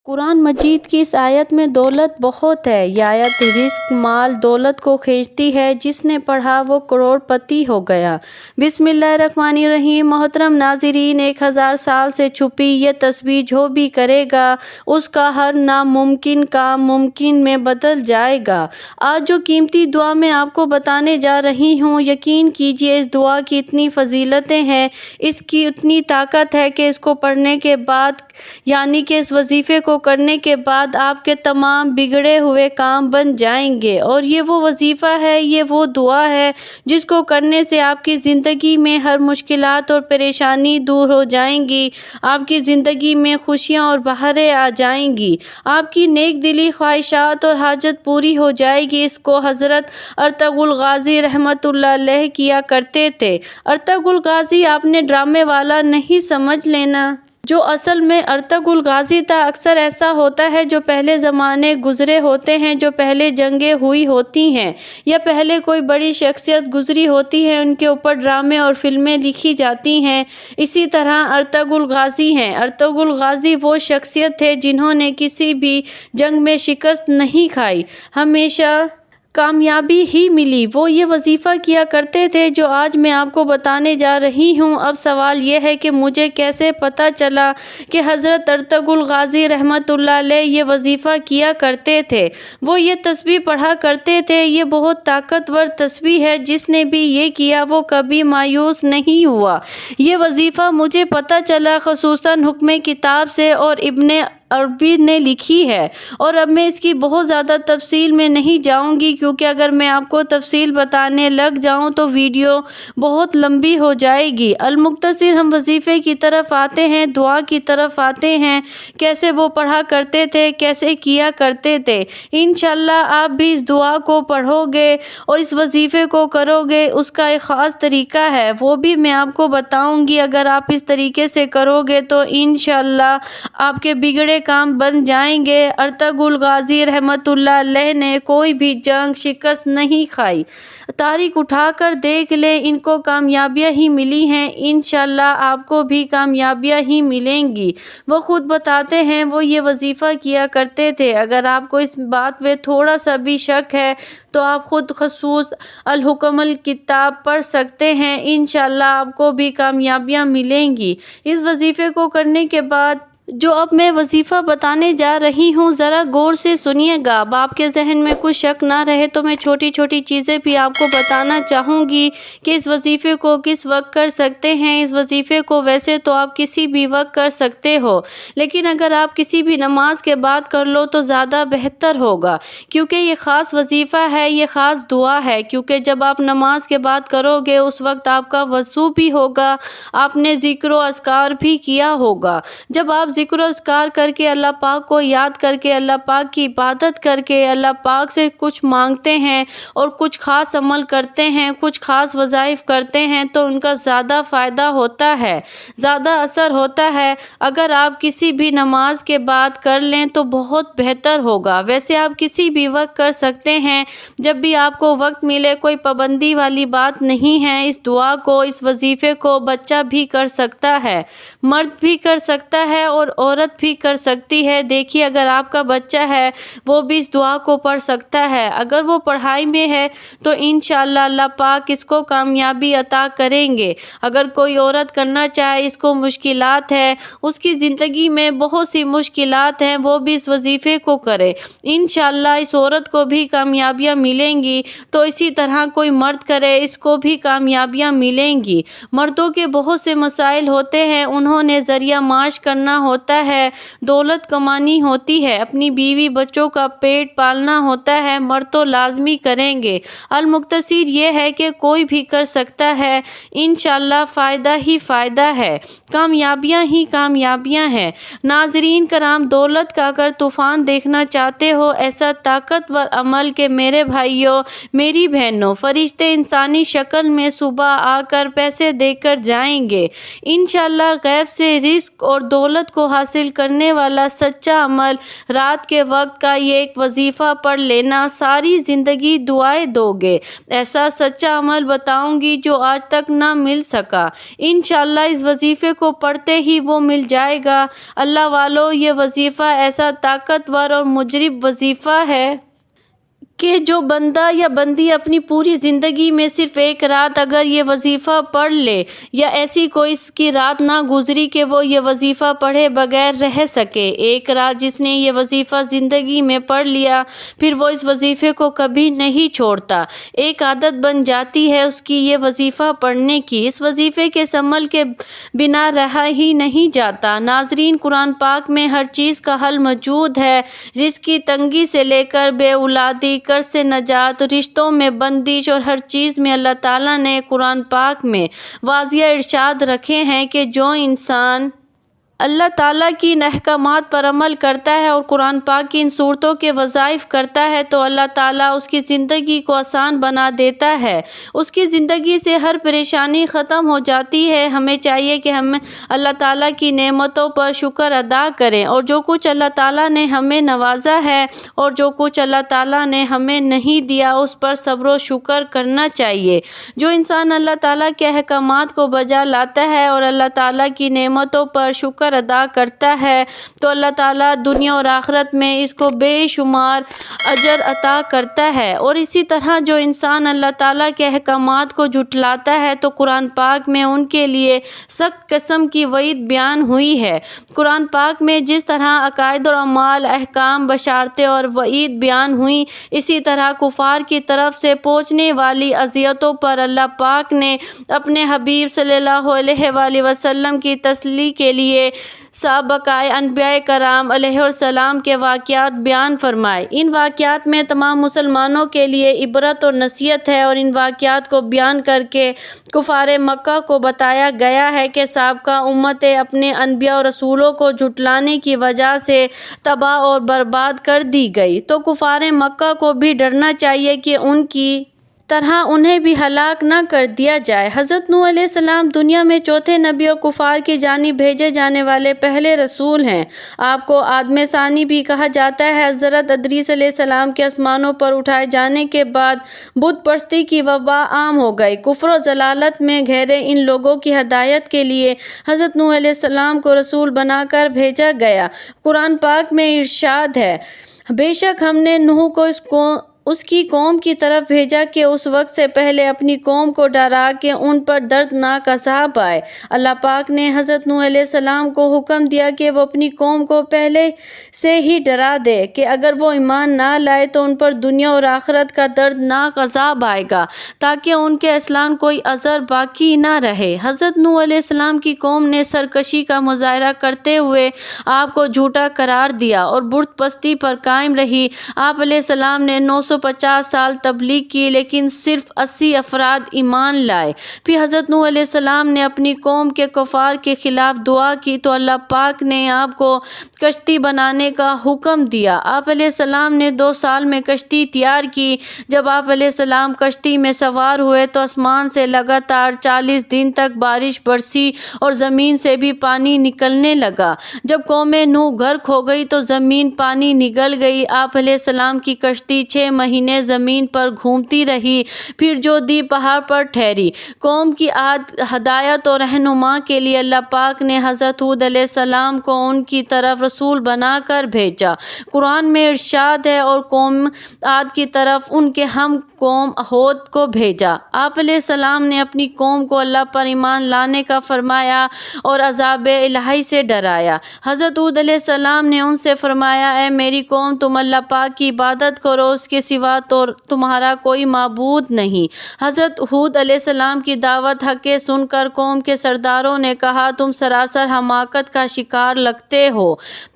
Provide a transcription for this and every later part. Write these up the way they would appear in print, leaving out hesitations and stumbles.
قرآن مجید کی اس آیت میں دولت بہت ہے۔ یہ آیت رزق، مال، دولت کو کھینچتی ہے۔ جس نے پڑھا وہ کروڑ پتی ہو گیا۔ بسم اللہ الرحمن الرحیم۔ محترم ناظرین، 1000 سال سے چھپی یہ تسبیح جو بھی کرے گا اس کا ہر ناممکن کام ممکن میں بدل جائے گا۔ آج جو قیمتی دعا میں آپ کو بتانے جا رہی ہوں، یقین کیجئے اس دعا کی اتنی فضیلتیں ہیں، اس کی اتنی طاقت ہے کہ اس کو پڑھنے کے بعد یعنی کہ اس وظیفے کو کرنے کے بعد آپ کے تمام بگڑے ہوئے کام بن جائیں گے۔ اور یہ وہ وظیفہ ہے، یہ وہ دعا ہے جس کو کرنے سے آپ کی زندگی میں ہر مشکلات اور پریشانی دور ہو جائیں گی، آپ کی زندگی میں خوشیاں اور بہاریں آ جائیں گی، آپ کی نیک دلی خواہشات اور حاجت پوری ہو جائے گی۔ اس کو حضرت ارطغرل غازی رحمۃ اللہ علیہ کیا کرتے تھے۔ ارطغرل غازی آپ نے ڈرامے والا نہیں سمجھ لینا۔ جو اصل میں ارطغرل غازی تھا۔ اکثر ایسا ہوتا ہے جو پہلے زمانے گزرے ہوتے ہیں، جو پہلے جنگیں ہوئی ہوتی ہیں یا پہلے کوئی بڑی شخصیت گزری ہوتی ہے، ان کے اوپر ڈرامے اور فلمیں لکھی جاتی ہیں۔ اسی طرح ارطغرل غازی ہیں۔ ارطغرل غازی وہ شخصیت تھے جنہوں نے کسی بھی جنگ میں شکست نہیں کھائی، ہمیشہ کامیابی ہی ملی۔ وہ یہ وظیفہ کیا کرتے تھے جو آج میں آپ کو بتانے جا رہی ہوں۔ اب سوال یہ ہے کہ مجھے کیسے پتہ چلا کہ حضرت ارطغرل غازی رحمۃ اللہ علیہ یہ وظیفہ کیا کرتے تھے؟ وہ یہ تسبیح پڑھا کرتے تھے۔ یہ بہت طاقتور تسبیح ہے۔ جس نے بھی یہ کیا وہ کبھی مایوس نہیں ہوا۔ یہ وظیفہ مجھے پتہ چلا خصوصاً حکم کتاب سے، اور ابن عربی نے لکھی ہے، اور اب میں اس کی بہت زیادہ تفصیل میں نہیں جاؤں گی، کیونکہ اگر میں آپ کو تفصیل بتانے لگ جاؤں تو ویڈیو بہت لمبی ہو جائے گی۔ المختصر ہم وظیفے کی طرف آتے ہیں، دعا کی طرف آتے ہیں، کیسے وہ پڑھا کرتے تھے، کیسے کیا کرتے تھے۔ انشاءاللہ آپ بھی اس دعا کو پڑھو گے اور اس وظیفے کو کرو گے۔ اس کا ایک خاص طریقہ ہے، وہ بھی میں آپ کو بتاؤں گی۔ اگر آپ اس طریقے سے کرو گے تو انشاءاللہ آپ کے بگڑے کام بن جائیں گے۔ ارطغرل غازی رحمۃ اللہ علیہ نے کوئی بھی جنگ شکست نہیں کھائی۔ تاریخ اٹھا کر دیکھ لیں، ان کو کامیابیاں ہی ملی ہیں۔ انشاءاللہ آپ کو بھی کامیابیاں ہی ملیں گی۔ وہ خود بتاتے ہیں وہ یہ وظیفہ کیا کرتے تھے۔ اگر آپ کو اس بات میں تھوڑا سا بھی شک ہے تو آپ خود خصوص الحکمل کتاب پڑھ سکتے ہیں۔ انشاءاللہ آپ کو بھی کامیابیاں ملیں گی۔ اس وظیفے کو کرنے کے بعد جو اب میں وظیفہ بتانے جا رہی ہوں ذرا غور سے سنیے گا۔ اب آپ کے ذہن میں کچھ شک نہ رہے تو میں چھوٹی چھوٹی چیزیں بھی آپ کو بتانا چاہوں گی کہ اس وظیفے کو کس وقت کر سکتے ہیں۔ اس وظیفے کو ویسے تو آپ کسی بھی وقت کر سکتے ہو، لیکن اگر آپ کسی بھی نماز کے بعد کر لو تو زیادہ بہتر ہوگا، کیونکہ یہ خاص وظیفہ ہے، یہ خاص دعا ہے۔ کیونکہ جب آپ نماز کے بعد کرو گے اس وقت آپ کا وضو بھی ہوگا، آپ نے ذکر و اذکار بھی کیا ہوگا۔ جب آپ ذکر و اذکار کر کے اللہ پاک کو یاد کر کے، اللہ پاک کی عبادت کر کے، اللہ پاک سے کچھ مانگتے ہیں اور کچھ خاص عمل کرتے ہیں، کچھ خاص وظائف کرتے ہیں تو ان کا زیادہ فائدہ ہوتا ہے، زیادہ اثر ہوتا ہے۔ اگر آپ کسی بھی نماز کے بعد کر لیں تو بہت بہتر ہوگا۔ ویسے آپ کسی بھی وقت کر سکتے ہیں، جب بھی آپ کو وقت ملے، کوئی پابندی والی بات نہیں ہے۔ اس دعا کو، اس وظیفے کو بچہ بھی کر سکتا ہے، مرد بھی کر سکتا ہے اور عورت بھی کر سکتی ہے۔ دیکھیے اگر آپ کا بچہ ہے وہ بھی اس دعا کو پڑھ سکتا ہے۔ اگر وہ پڑھائی میں ہے تو انشاءاللہ اللہ پاک اس کو کامیابی عطا کریں گے۔ اگر کوئی عورت کرنا چاہے، اس کو مشکلات ہے، اس کی زندگی میں بہت سی مشکلات ہیں، وہ بھی اس وظیفے کو کرے، انشاءاللہ اس عورت کو بھی کامیابیاں ملیں گی۔ تو اسی طرح کوئی مرد کرے، اس کو بھی کامیابیاں ملیں گی۔ مردوں کے بہت سے مسائل ہوتے ہیں، انہوں نے ذریعہ معاش کرنا ہوتا ہے، دولت کمانی ہوتی ہے، اپنی بیوی بچوں کا پیٹ پالنا ہوتا ہے، مرد تو لازمی کریں گے۔ المختصر یہ ہے کہ کوئی بھی کر سکتا ہے، انشاءاللہ فائدہ ہی فائدہ ہے، کامیابیاں ہی کامیابیاں ہیں۔ ناظرین کرام، دولت کا اگر طوفان دیکھنا چاہتے ہو، ایسا طاقتور عمل کہ میرے بھائیوں، میری بہنوں، فرشتے انسانی شکل میں صبح آ کر پیسے دے کر جائیں گے۔ انشاءاللہ غیب سے رزق اور دولت کو حاصل کرنے والا سچا عمل رات کے وقت کا یہ ایک وظیفہ پڑھ لینا، ساری زندگی دعائیں دو گے، ایسا سچا عمل بتاؤں گی جو آج تک نہ مل سکا، انشاءاللہ اس وظیفے کو پڑھتے ہی وہ مل جائے گا۔ اللہ والو، یہ وظیفہ ایسا طاقتور اور مجرب وظیفہ ہے کہ جو بندہ یا بندی اپنی پوری زندگی میں صرف ایک رات اگر یہ وظیفہ پڑھ لے، یا ایسی کوئی اس کی رات نہ گزری کہ وہ یہ وظیفہ پڑھے بغیر رہ سکے، ایک رات جس نے یہ وظیفہ زندگی میں پڑھ لیا پھر وہ اس وظیفے کو کبھی نہیں چھوڑتا، ایک عادت بن جاتی ہے اس کی یہ وظیفہ پڑھنے کی، اس وظیفے کے عمل کے بنا رہا ہی نہیں جاتا۔ ناظرین، قرآن پاک میں ہر چیز کا حل موجود ہے، رزق کی تنگی سے لے کر بے اولادی، قرض سے نجات، رشتوں میں بندش اور ہر چیز میں اللہ تعالیٰ نے قرآن پاک میں واضح ارشاد رکھے ہیں کہ جو انسان اللہ تعالیٰ کی ان احکامات پر عمل کرتا ہے اور قرآن پاک کی ان صورتوں کے وظائف کرتا ہے تو اللہ تعالیٰ اس کی زندگی کو آسان بنا دیتا ہے، اس کی زندگی سے ہر پریشانی ختم ہو جاتی ہے۔ ہمیں چاہیے کہ ہم اللہ تعالیٰ کی نعمتوں پر شکر ادا کریں، اور جو کچھ اللہ تعالیٰ نے ہمیں نوازا ہے اور جو کچھ اللہ تعالیٰ نے ہمیں نہیں دیا اس پر صبر و شکر کرنا چاہیے۔ جو انسان اللہ تعالیٰ کے احکامات کو بجا لاتا ہے اور اللہ تعالیٰ کی نعمتوں پر شکر ادا کرتا ہے تو اللہ تعالیٰ دنیا اور آخرت میں اس کو بے شمار اجر عطا کرتا ہے، اور اسی طرح جو انسان اللہ تعالیٰ کے احکامات کو جھٹلاتا ہے تو قرآن پاک میں ان کے لیے سخت قسم کی وعید بیان ہوئی ہے۔ قرآن پاک میں جس طرح عقائد اور اعمال، احکام، بشارتیں اور وعید بیان ہوئی، اسی طرح کفار کی طرف سے پہنچنے والی اذیتوں پر اللہ پاک نے اپنے حبیب صلی اللہ علیہ وآلہ وسلم کی تسلی کے لیے سابقہ انبیاء کرام علیہ السلام کے واقعات بیان فرمائے۔ ان واقعات میں تمام مسلمانوں کے لیے عبرت اور نصیحت ہے، اور ان واقعات کو بیان کر کے کفار مکہ کو بتایا گیا ہے کہ سابقہ امتیں اپنے انبیاء اور رسولوں کو جھٹلانے کی وجہ سے تباہ اور برباد کر دی گئی، تو کفار مکہ کو بھی ڈرنا چاہیے کہ ان کی طرح انہیں بھی ہلاک نہ کر دیا جائے۔ حضرت نوح علیہ السلام دنیا میں چوتھے نبی اور کفار کی جانب بھیجے جانے والے پہلے رسول ہیں۔ آپ کو آدم ثانی بھی کہا جاتا ہے۔ حضرت ادریس علیہ السلام کے آسمانوں پر اٹھائے جانے کے بعد بت پرستی کی وبا عام ہو گئی، کفر و ضلالت میں گھرے ان لوگوں کی ہدایت کے لیے حضرت نوح علیہ السلام کو رسول بنا کر بھیجا گیا۔ قرآن پاک میں ارشاد ہے، بے شک ہم نے نوح کو اس کی قوم کی طرف بھیجا کہ اس وقت سے پہلے اپنی قوم کو ڈرا کہ ان پر دردناک عذاب آئے۔ اللہ پاک نے حضرت نوح علیہ السلام کو حکم دیا کہ وہ اپنی قوم کو پہلے سے ہی ڈرا دے کہ اگر وہ ایمان نہ لائے تو ان پر دنیا اور آخرت کا دردناک عذاب آئے گا، تاکہ ان کے اصلاً کوئی عذر باقی نہ رہے۔ حضرت نوح علیہ السلام کی قوم نے سرکشی کا مظاہرہ کرتے ہوئے آپ کو جھوٹا قرار دیا اور بت پرستی پر قائم رہی۔ آپ علیہ السلام نے 950 سال تبلیغ کی، لیکن صرف 80 افراد ایمان لائے۔ پھر حضرت نوح علیہ السلام نے اپنی قوم کے کفار کے خلاف دعا کی تو اللہ پاک نے آپ کو کشتی بنانے کا حکم دیا۔ آپ علیہ السلام نے 2 سال میں کشتی تیار کی۔ جب آپ علیہ السلام کشتی میں سوار ہوئے تو آسمان سے لگاتار 40 دن تک بارش برسی اور زمین سے بھی پانی نکلنے لگا۔ جب قوم نوح غرق ہو گئی تو زمین پانی نگل گئی۔ آپ علیہ السلام کی کشتی 6 مہینے زمین پر گھومتی رہی، پھر جودی پہاڑ پر ٹھہری۔ قوم کی ہدایت اور رہنما کے لیے اللہ پاک نے حضرت ہود علیہ السلام کو ان کی طرف رسول بنا کر بھیجا۔ قرآن میں ارشاد ہے، اور قوم عاد کی طرف ان کے ہم قوم ہود کو بھیجا۔ آپ علیہ السلام نے اپنی قوم کو اللہ پر ایمان لانے کا فرمایا اور عذاب الہی سے ڈرایا۔ حضرت ہود علیہ السلام نے ان سے فرمایا، اے میری قوم، تم اللہ پاک کی عبادت کرو، اس کے سوا تو تمہارا کوئی معبود نہیں۔ حضرت ہود علیہ السلام کی دعوت حق سن کر قوم کے سرداروں نے کہا، تم سراسر حماقت کا شکار لگتے ہو۔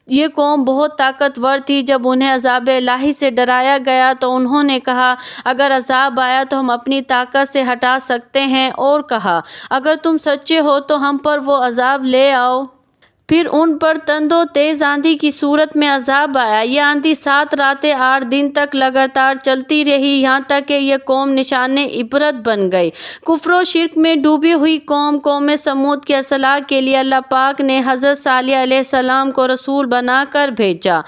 یہ قوم بہت طاقتور تھی۔ جب انہیں عذاب الہی سے ڈرایا گیا تو انہوں نے کہا، اگر عذاب آیا تو ہم اپنی طاقت سے ہٹا سکتے ہیں، اور کہا، اگر تم سچے ہو تو ہم پر وہ عذاب لے آؤ۔ پھر ان پر تند و تیز آندھی کی صورت میں عذاب آیا۔ یہ آندھی 7 راتیں 8 دن تک لگاتار چلتی رہی، یہاں تک کہ یہ قوم نشان عبرت بن گئی۔ کفر و شرک میں ڈوبی ہوئی قوم سمود کی اصلاح کے لیے اللہ پاک نے حضرت صالح علیہ السلام کو رسول بنا کر بھیجا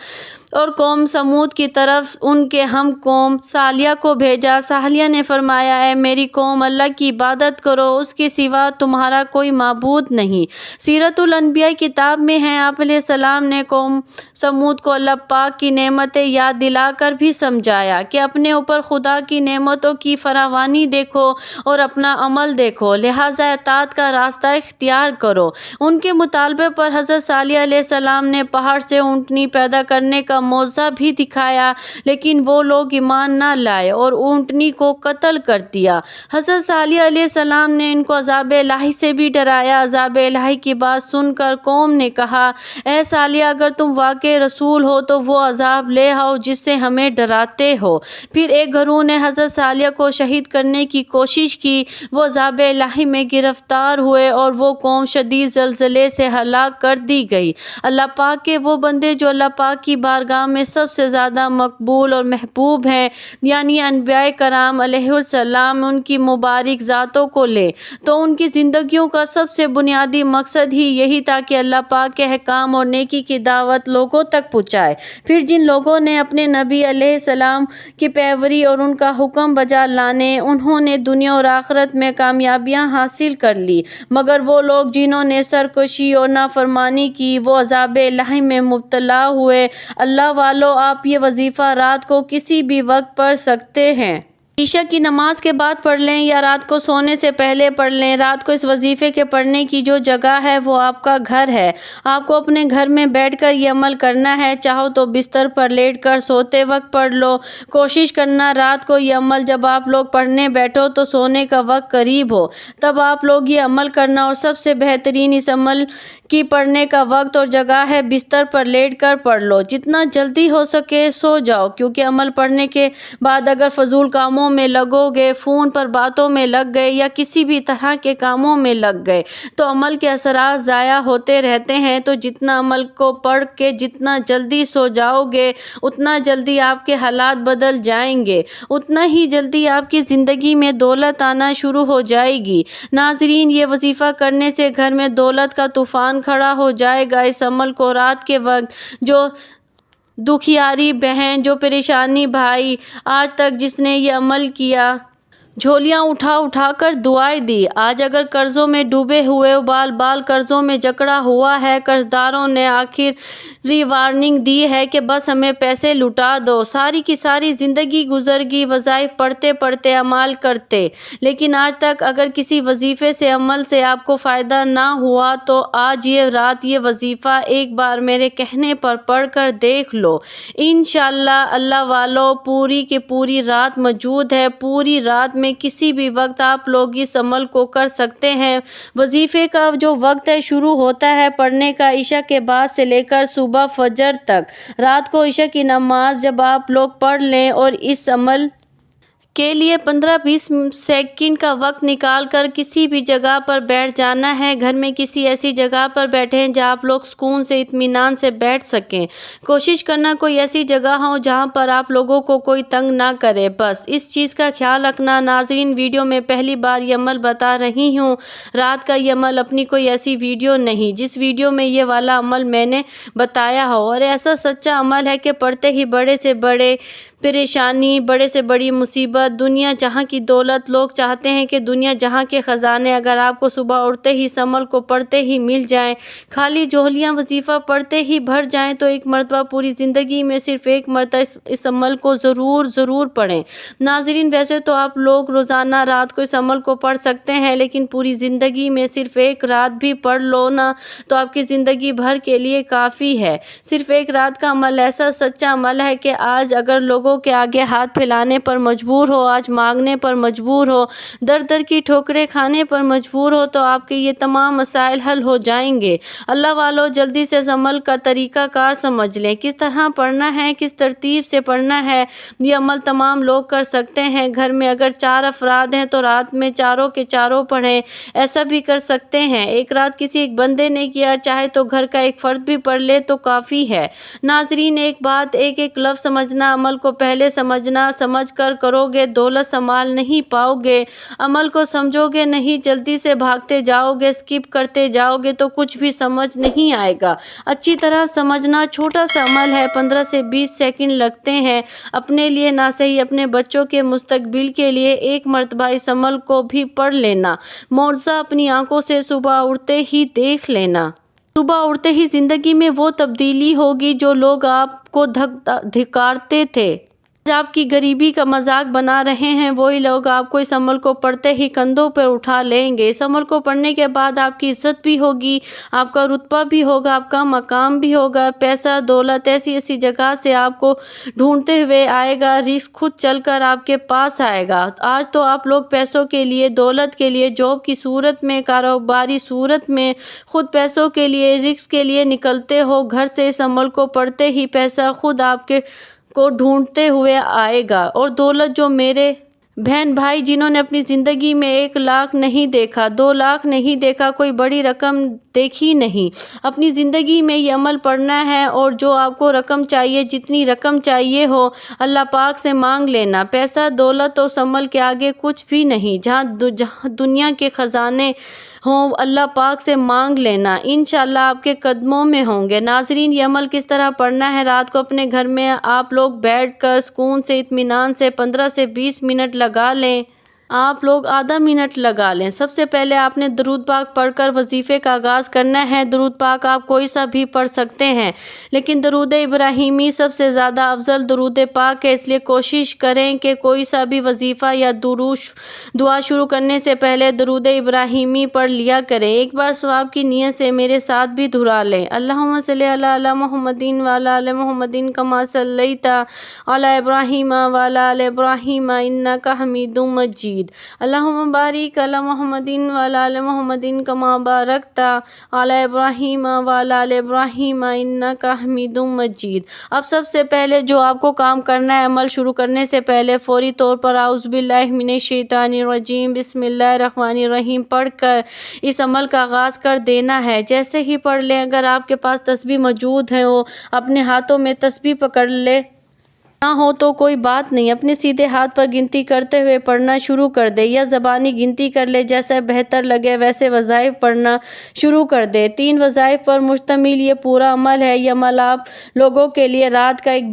اور قوم سمود کی طرف ان کے ہم قوم صالحہ کو بھیجا۔ صالحہ نے فرمایا، اے میری قوم، اللہ کی عبادت کرو، اس کے سوا تمہارا کوئی معبود نہیں۔ سیرت الانبیاء کتاب میں ہے، آپ علیہ السلام نے قوم سمود کو اللہ پاک کی نعمتیں یاد دلا کر بھی سمجھایا کہ اپنے اوپر خدا کی نعمتوں کی فراوانی دیکھو اور اپنا عمل دیکھو، لہٰذا اطاعت کا راستہ اختیار کرو۔ ان کے مطالبے پر حضرت صالح علیہ السلام نے پہاڑ سے اونٹنی پیدا کرنے کا معجزہ بھی دکھایا، لیکن وہ لوگ ایمان نہ لائے اور اونٹنی کو قتل کر دیا۔ حضرت صالح علیہ السلام نے ان کو عذاب الہی سے بھی ڈرایا۔ عذاب الہی کی بات سن کر قوم نے کہا، اے صالح، اگر تم واقعی رسول ہو تو وہ عذاب لے آؤ جس سے ہمیں ڈراتے ہو۔ پھر ایک گروہ نے حضرت صالح کو شہید کرنے کی کوشش کی، وہ عذاب الہی میں گرفتار ہوئے اور وہ قوم شدید زلزلے سے ہلاک کر دی گئی۔ اللہ پاک کے وہ بندے جو اللہ پاک کی بارگاہ میں سب سے زیادہ مقبول اور محبوب ہیں، یعنی انبیاء کرام علیہ السلام، ان کی مبارک ذاتوں کو لے تو ان کی زندگیوں کا سب سے بنیادی مقصد ہی یہی تھا کہ اللہ پاک کے احکام اور نیکی کی دعوت لوگوں تک پہنچائے۔ پھر جن لوگوں نے اپنے نبی علیہ السلام کی پیروی اور ان کا حکم بجا لانے، انہوں نے دنیا اور آخرت میں کامیابیاں حاصل کر لی، مگر وہ لوگ جنہوں نے سرکشی اور نافرمانی کی، وہ عذاب الہی میں مبتلا ہوئے۔ اللہ والو، آپ یہ وظیفہ رات کو کسی بھی وقت پڑھ سکتے ہیں۔ عشاء کی نماز کے بعد پڑھ لیں یا رات کو سونے سے پہلے پڑھ لیں۔ رات کو اس وظیفے کے پڑھنے کی جو جگہ ہے وہ آپ کا گھر ہے۔ آپ کو اپنے گھر میں بیٹھ کر یہ عمل کرنا ہے، چاہو تو بستر پر لیٹ کر سوتے وقت پڑھ لو۔ کوشش کرنا رات کو یہ عمل جب آپ لوگ پڑھنے بیٹھو تو سونے کا وقت قریب ہو، تب آپ لوگ یہ عمل کرنا، اور سب سے بہترین اس عمل کی پڑھنے کا وقت اور جگہ ہے بستر پر لیٹ کر پڑھ لو۔ جتنا جلدی ہو سکے سو جاؤ، کیونکہ عمل پڑھنے کے بعد اگر فضول کاموں میں لگو گے، فون پر باتوں میں لگ گئے یا کسی بھی طرح کے کاموں میں لگ گئے تو عمل کے اثرات ضائع ہوتے رہتے ہیں۔ تو جتنا عمل کو پڑھ کے جتنا جلدی سو جاؤ گے، اتنا جلدی آپ کے حالات بدل جائیں گے، اتنا ہی جلدی آپ کی زندگی میں دولت آنا شروع ہو جائے گی۔ ناظرین، یہ وظیفہ کرنے سے گھر میں دولت کا طوفان کھڑا ہو جائے گا۔ اس عمل کو رات کے وقت جو دکھیاری بہن، جو پریشانی بھائی، آج تک جس نے یہ عمل کیا، جھولیاں اٹھا اٹھا کر دعائیں دی، آج اگر قرضوں میں ڈوبے ہوئے، بال بال قرضوں میں جکڑا ہوا ہے، قرض داروں نے آخری وارننگ دی ہے کہ بس ہمیں پیسے لٹا دو، ساری کی ساری زندگی گزر گئی وظائف پڑھتے پڑھتے، اعمال کرتے، لیکن آج تک اگر کسی وظیفے سے، عمل سے آپ کو فائدہ نہ ہوا تو آج یہ رات یہ وظیفہ ایک بار میرے کہنے پر پڑھ کر دیکھ لو۔ انشاءاللہ اللہ والو، پوری کی پوری رات موجود ہے، پوری رات میں کسی بھی وقت آپ لوگ اس عمل کو کر سکتے ہیں۔ وظیفے کا جو وقت ہے شروع ہوتا ہے پڑھنے کا عشاء کے بعد سے لے کر صبح فجر تک۔ رات کو عشاء کی نماز جب آپ لوگ پڑھ لیں اور اس عمل کے لیے 15-20 سیکنڈ کا وقت نکال کر کسی بھی جگہ پر بیٹھ جانا ہے۔ گھر میں کسی ایسی جگہ پر بیٹھیں جہاں آپ لوگ سکون سے، اطمینان سے بیٹھ سکیں۔ کوشش کرنا کوئی ایسی جگہ ہو جہاں پر آپ لوگوں کو کوئی تنگ نہ کرے، بس اس چیز کا خیال رکھنا۔ ناظرین، ویڈیو میں پہلی بار یہ عمل بتا رہی ہوں، رات کا یہ عمل اپنی کوئی ایسی ویڈیو نہیں جس ویڈیو میں یہ والا عمل میں نے بتایا ہو، اور ایسا سچا عمل ہے کہ پڑھتے ہی بڑے سے بڑے پریشانی، بڑے سے بڑی مصیبت، دنیا جہاں کی دولت، لوگ چاہتے ہیں کہ دنیا جہاں کے خزانے اگر آپ کو صبح اٹھتے ہی اس عمل کو پڑھتے ہی مل جائیں، خالی جوہلیاں وظیفہ پڑھتے ہی بھر جائیں، تو ایک مرتبہ پوری زندگی میں صرف ایک مرتبہ اس عمل کو ضرور پڑھیں۔ ناظرین، ویسے تو آپ لوگ روزانہ رات کو اس عمل کو پڑھ سکتے ہیں، لیکن پوری زندگی میں صرف ایک رات بھی پڑھ لو نا تو آپ کی زندگی بھر کے لیے کافی ہے۔ صرف ایک رات کا عمل ایسا سچا عمل ہے کہ آج اگر لوگوں کے آگے ہاتھ پھیلانے پر مجبور ہو، آج مانگنے پر مجبور ہو، در در کی ٹھوکریں کھانے پر مجبور ہو، تو آپ کے یہ تمام مسائل حل ہو جائیں گے۔ اللہ والو، جلدی سے اس عمل کا طریقہ کار سمجھ لیں، کس طرح پڑھنا ہے، کس ترتیب سے پڑھنا ہے۔ یہ عمل تمام لوگ کر سکتے ہیں۔ گھر میں اگر 4 افراد ہیں تو رات میں چاروں کے چاروں پڑھیں، ایسا بھی کر سکتے ہیں۔ ایک رات کسی ایک بندے نے کیا، چاہے تو گھر کا ایک فرد بھی پڑھ لے تو کافی ہے۔ ناظرین، ایک بات، ایک ایک لفظ سمجھنا، عمل کو پہلے سمجھنا، سمجھ کر کرو گے دولت سنبھال نہیں پاؤ گے۔ عمل کو سمجھو گے نہیں، جلدی سے بھاگتے جاؤ گے، اسکپ کرتے جاؤ گے تو کچھ بھی سمجھ نہیں آئے گا۔ اچھی طرح سمجھنا چھوٹا سا عمل ہے، 15 سے 20 سیکنڈ لگتے ہیں۔ اپنے لیے نہ صحیح، اپنے بچوں کے مستقبل کے لیے ایک مرتبہ اس عمل کو بھی پڑھ لینا۔ معجزہ اپنی آنکھوں سے صبح اٹھتے ہی دیکھ لینا۔ صبح اٹھتے ہی زندگی میں وہ تبدیلی ہوگی جو لوگ آپ کو دھکارتے تھے، آج آپ کی غریبی کا مذاق بنا رہے ہیں، وہی لوگ آپ کو اس عمل کو پڑھتے ہی کندھوں پر اٹھا لیں گے۔ اس عمل کو پڑھنے کے بعد آپ کی عزت بھی ہوگی، آپ کا رتبہ بھی ہوگا، آپ کا مقام بھی ہوگا، پیسہ دولت ایسی ایسی جگہ سے آپ کو ڈھونڈتے ہوئے آئے گا، رزق خود چل کر آپ کے پاس آئے گا۔ آج تو آپ لوگ پیسوں کے لیے، دولت کے لیے، جاب کی صورت میں، کاروباری صورت میں، خود پیسوں کے لیے، رزق کے لیے نکلتے ہو گھر سے۔ اس عمل کو پڑھتے ہی پیسہ خود آپ کو ڈھونڈتے ہوئے آئے گا، اور دولت جو میرے بہن بھائی جنہوں نے اپنی زندگی میں 1 لاکھ نہیں دیکھا، 2 لاکھ نہیں دیکھا، کوئی بڑی رقم دیکھی نہیں، اپنی زندگی میں یہ عمل پڑھنا ہے، اور جو آپ کو رقم چاہیے، جتنی رقم چاہیے ہو، اللہ پاک سے مانگ لینا۔ پیسہ دولت تو اس عمل کے آگے کچھ بھی نہیں۔ جہاں دنیا کے خزانے ہوں، اللہ پاک سے مانگ لینا، انشاءاللہ آپ کے قدموں میں ہوں گے۔ ناظرین، یہ عمل کس طرح پڑھنا ہے؟ رات کو اپنے گھر میں آپ لوگ بیٹھ کر سکون سے، اطمینان سے 15 سے 20 منٹ لگا لیں۔ آپ لوگ آدھا منٹ لگا لیں۔ سب سے پہلے آپ نے درود پاک پڑھ کر وظیفے کا آغاز کرنا ہے۔ درود پاک آپ کوئی سا بھی پڑھ سکتے ہیں، لیکن درود ابراہیمی سب سے زیادہ افضل درود پاک ہے، اس لیے کوشش کریں کہ کوئی سا بھی وظیفہ یا دعا شروع کرنے سے پہلے درود ابراہیمی پڑھ لیا کریں۔ ایک بار ثواب کی نیت سے میرے ساتھ بھی دہرا لیں۔ اللہم صلی علی محمد وعلی آل محمد کما صلیت علی ابراہیم وعلی آل ابراہیم انک حمید مجید۔ اللہم بارک علی محمد وعلی آل محمد کما بارکت علی ابراہیم وعلی آل ابراہیم انک حمید مجید۔ اب سب سے پہلے جو آپ کو کام کرنا ہے، عمل شروع کرنے سے پہلے فوری طور پر اعوذ باللہ من الشیطان الرجیم بسم اللہ الرحمن الرحیم پڑھ کر اس عمل کا آغاز کر دینا ہے۔ جیسے ہی پڑھ لیں، اگر آپ کے پاس تسبیح موجود ہے، اپنے ہاتھوں میں تسبیح پکڑ لے، نہ ہو تو کوئی بات نہیں، اپنے سیدھے ہاتھ پر گنتی کرتے ہوئے پڑھنا شروع کر دے، یا زبانی گنتی کر لے، جیسا بہتر لگے ویسے وظائف پڑھنا شروع کر دے۔ 3 وظائف پر مشتمل یہ پورا عمل ہے۔ یہ عمل آپ لوگوں کے لیے رات کا ایک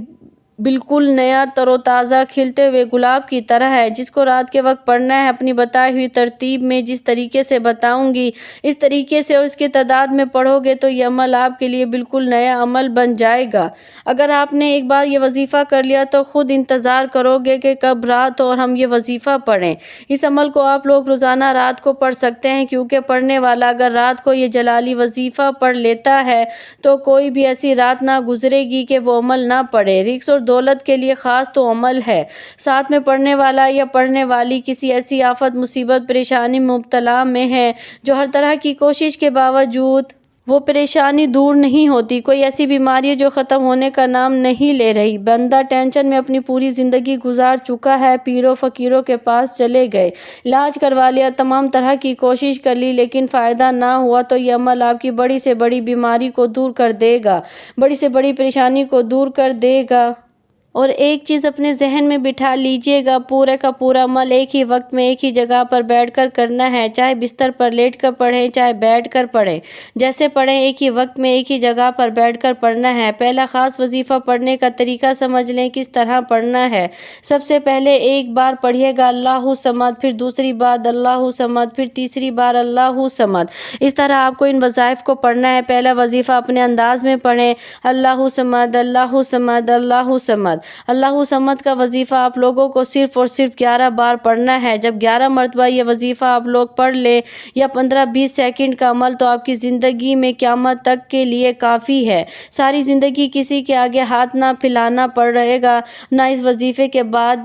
بالکل نیا تر و تازہ کھلتے ہوئے گلاب کی طرح ہے، جس کو رات کے وقت پڑھنا ہے۔ اپنی بتائی ہوئی ترتیب میں جس طریقے سے بتاؤں گی، اس طریقے سے اور اس کے تعداد میں پڑھو گے تو یہ عمل آپ کے لیے بالکل نیا عمل بن جائے گا۔ اگر آپ نے ایک بار یہ وظیفہ کر لیا تو خود انتظار کرو گے کہ کب رات ہو اور ہم یہ وظیفہ پڑھیں۔ اس عمل کو آپ لوگ روزانہ رات کو پڑھ سکتے ہیں، کیونکہ پڑھنے والا اگر رات کو یہ جلالی وظیفہ پڑھ لیتا ہے تو کوئی بھی ایسی رات نہ گزرے گی کہ وہ عمل نہ پڑھے۔ رزق اور دولت کے لیے خاص تو عمل ہے، ساتھ میں پڑھنے والا یا پڑھنے والی کسی ایسی آفت، مصیبت، پریشانی مبتلا میں ہے جو ہر طرح کی کوشش کے باوجود وہ پریشانی دور نہیں ہوتی، کوئی ایسی بیماری ہے جو ختم ہونے کا نام نہیں لے رہی، بندہ ٹینشن میں اپنی پوری زندگی گزار چکا ہے، پیروں فقیروں کے پاس چلے گئے، علاج کروا لیا، تمام طرح کی کوشش کر لی لیکن فائدہ نہ ہوا، تو یہ عمل آپ کی بڑی سے بڑی بیماری کو دور کر دے گا، بڑی سے بڑی پریشانی کو دور کر دے گا۔ اور ایک چیز اپنے ذہن میں بٹھا لیجئے گا، پورے کا پورا عمل ایک ہی وقت میں ایک ہی جگہ پر بیٹھ کر کرنا ہے، چاہے بستر پر لیٹ کر پڑھیں، چاہے بیٹھ کر پڑھیں، جیسے پڑھیں ایک ہی وقت میں ایک ہی جگہ پر بیٹھ کر پڑھنا ہے۔ پہلا خاص وظیفہ پڑھنے کا طریقہ سمجھ لیں کس طرح پڑھنا ہے۔ سب سے پہلے ایک بار پڑھیے گا اللہ صمد، پھر دوسری بار اللہ صمد، پھر تیسری بار اللہ صمد۔ اس طرح آپ کو ان وظائف کو پڑھنا ہے۔ پہلا وظیفہ اپنے انداز میں پڑھیں، اللہ صمد، اللہ صمد، اللہ صمد۔ اللہ صمد کا وظیفہ آپ لوگوں کو صرف اور صرف 11 بار پڑھنا ہے۔ جب 11 مرتبہ یہ وظیفہ آپ لوگ پڑھ لیں، یا 15-20 سیکنڈ کا عمل، تو آپ کی زندگی میں قیامت تک کے لیے کافی ہے۔ ساری زندگی کسی کے آگے ہاتھ نہ پھیلانا پڑے گا، نہ اس وظیفے کے بعد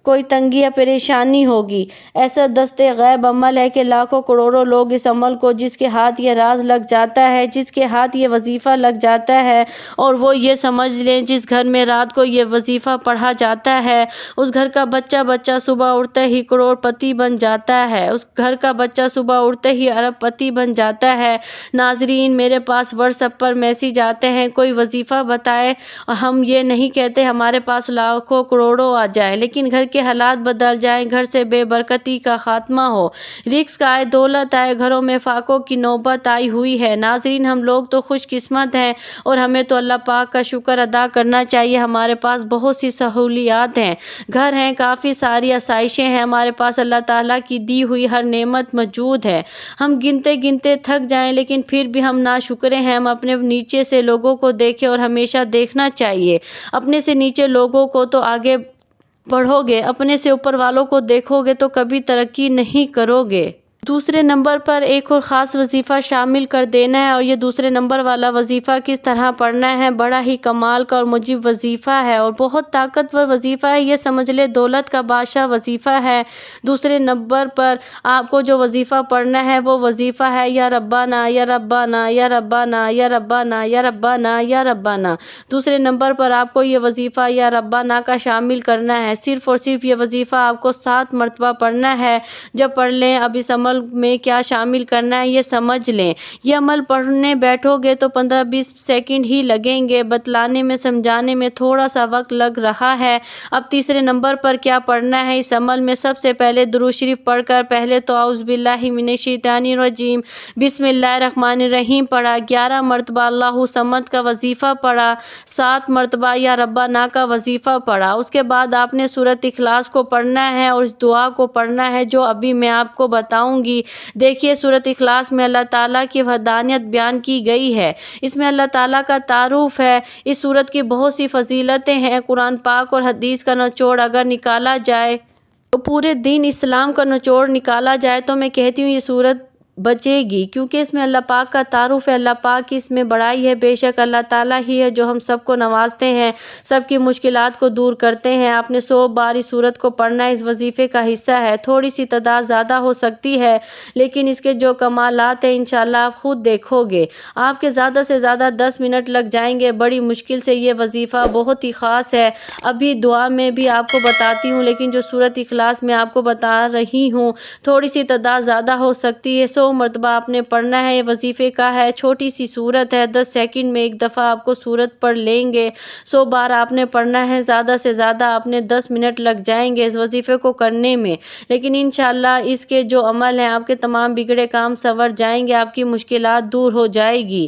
کوئی تنگی یا پریشانی ہوگی۔ ایسا دست غیب عمل ہے کہ لاکھوں کروڑوں لوگ اس عمل کو، جس کے ہاتھ یہ راز لگ جاتا ہے، جس کے ہاتھ یہ وظیفہ لگ جاتا ہے، اور وہ یہ سمجھ لیں جس گھر میں رات کو یہ وظیفہ پڑھا جاتا ہے اس گھر کا بچہ صبح اٹھتے ہی کروڑ پتی بن جاتا ہے، اس گھر کا بچہ صبح اٹھتے ہی ارب پتی بن جاتا ہے۔ ناظرین، میرے پاس واٹس ایپ پر میسیج آتے ہیں، کوئی وظیفہ بتائے۔ ہم یہ نہیں کہتے ہمارے پاس لاکھوں کروڑوں آ جائیں، لیکن گھر کے حالات بدل جائیں، گھر سے بے برکتی کا خاتمہ ہو، رزق آئے، دولت آئے، گھروں میں فاقوں کی نوبت آئی ہوئی ہے۔ ناظرین، ہم لوگ تو خوش قسمت ہیں اور ہمیں تو اللہ پاک کا شکر ادا کرنا چاہیے۔ ہمارے پاس بہت سی سہولیات ہیں، گھر ہیں، کافی ساری آسائشیں ہیں، ہمارے پاس اللہ تعالیٰ کی دی ہوئی ہر نعمت موجود ہے۔ ہم گنتے گنتے تھک جائیں لیکن پھر بھی ہم ناشکرے ہیں۔ ہم اپنے نیچے سے لوگوں کو دیکھیں، اور ہمیشہ دیکھنا چاہیے، اپنے سے نیچے لوگوں کو تو آگے بڑھو گے، اپنے سے اوپر والوں کو دیکھو گے تو کبھی ترقی نہیں کرو گے۔ دوسرے نمبر پر ایک اور خاص وظیفہ شامل کر دینا ہے، اور یہ دوسرے نمبر والا وظیفہ کس طرح پڑھنا ہے، بڑا ہی کمال کا اور مجیب وظیفہ ہے اور بہت طاقتور وظیفہ ہے۔ یہ سمجھ لے دولت کا بادشاہ وظیفہ ہے۔ دوسرے نمبر پر آپ کو جو وظیفہ پڑھنا ہے وہ وظیفہ ہے یا ربنا یا ربنا یا ربنا یا ربنا یا ربنا یا ربنا۔ دوسرے نمبر پر آپ کو یہ وظیفہ یا ربنا کا شامل کرنا ہے۔ صرف اور صرف یہ وظیفہ آپ کو 7 مرتبہ پڑھنا ہے۔ جب پڑھ لیں، اب اس عمل میں کیا شامل کرنا ہے یہ سمجھ لیں۔ یہ عمل پڑھنے بیٹھو گے تو 15-20 سیکنڈ ہی لگیں گے، بتلانے میں سمجھانے میں تھوڑا سا وقت لگ رہا ہے۔ اب تیسرے نمبر پر کیا پڑھنا ہے اس عمل میں؟ سب سے پہلے درود شریف پڑھ کر پہلے تو اعوذ باللہ من الشیطان الرجیم بسم اللہ الرحمن الرحیم پڑھا، 11 مرتبہ اللہ صمد کا وظیفہ پڑھا، 7 مرتبہ یا ربنا کا وظیفہ پڑھا۔ اس کے بعد آپ نے سورۃ اخلاص کو پڑھنا ہے اور اس دعا کو پڑھنا ہے جو ابھی میں آپ کو بتاؤں گی۔ دیکھیے، سورۃ اخلاص میں اللہ تعالیٰ کی وحدانیت بیان کی گئی ہے، اس میں اللہ تعالیٰ کا تعارف ہے۔ اس سورت کی بہت سی فضیلتیں ہیں۔ قرآن پاک اور حدیث کا نچوڑ اگر نکالا جائے تو پورے دین اسلام کا نچوڑ نکالا جائے تو میں کہتی ہوں یہ سورت بچے گی، کیونکہ اس میں اللہ پاک کا تعارف ہے، اللہ پاک کی اس میں بڑائی ہے۔ بے شک اللہ تعالیٰ ہی ہے جو ہم سب کو نوازتے ہیں، سب کی مشکلات کو دور کرتے ہیں۔ آپ نے 100 بار اس سورت کو پڑھنا ہے، اس وظیفے کا حصہ ہے۔ تھوڑی سی تعداد زیادہ ہو سکتی ہے لیکن اس کے جو کمالات ہیں انشاءاللہ آپ خود دیکھو گے۔ آپ کے زیادہ سے زیادہ 10 منٹ لگ جائیں گے، بڑی مشکل سے یہ وظیفہ بہت ہی خاص ہے۔ ابھی دعا میں بھی آپ کو بتاتی ہوں، لیکن جو سورت اخلاص میں آپ کو بتا رہی ہوں تھوڑی سی تعداد زیادہ ہو سکتی ہے۔ 100 مرتبہ آپ نے پڑھنا ہے، یہ وظیفے کا ہے، چھوٹی سی سورت ہے، 10 سیکنڈ میں ایک دفعہ آپ کو سورت پڑھ لیں گے۔ 100 بار آپ نے پڑھنا ہے، زیادہ سے زیادہ آپ نے 10 منٹ لگ جائیں گے اس وظیفے کو کرنے میں، لیکن انشاءاللہ اس کے جو عمل ہیں آپ کے تمام بگڑے کام سنور جائیں گے، آپ کی مشکلات دور ہو جائے گی۔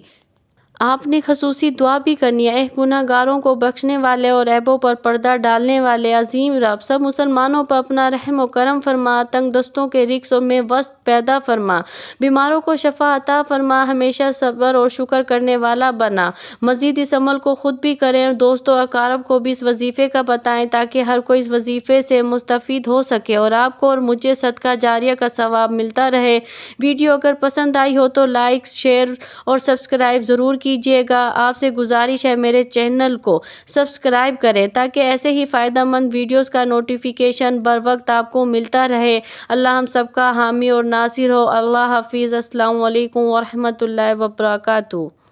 آپ نے خصوصی دعا بھی کرنی ہے، گناہ گاروں کو بخشنے والے اور عیبوں پر پردہ ڈالنے والے عظیم رب، سب مسلمانوں پر اپنا رحم و کرم فرما، تنگ دستوں کے رزق میں وسعت پیدا فرما، بیماروں کو شفا عطا فرما، ہمیشہ صبر اور شکر کرنے والا بنا۔ مزید اس عمل کو خود بھی کریں اور دوستوں اور اقارب کو بھی اس وظیفے کا بتائیں تاکہ ہر کوئی اس وظیفے سے مستفید ہو سکے اور آپ کو اور مجھے صدقہ جاریہ کا ثواب ملتا رہے۔ ویڈیو اگر پسند آئی ہو تو لائک، شیئر اور سبسکرائب ضرور کیجیے گا۔ آپ سے گزارش ہے میرے چینل کو سبسکرائب کریں تاکہ ایسے ہی فائدہ مند ویڈیوز کا نوٹیفیکیشن بر وقت آپ کو ملتا رہے۔ اللہ ہم سب کا حامی اور ناصر ہو۔ اللہ حافظ۔ السلام علیکم ورحمۃ اللہ وبرکاتہ۔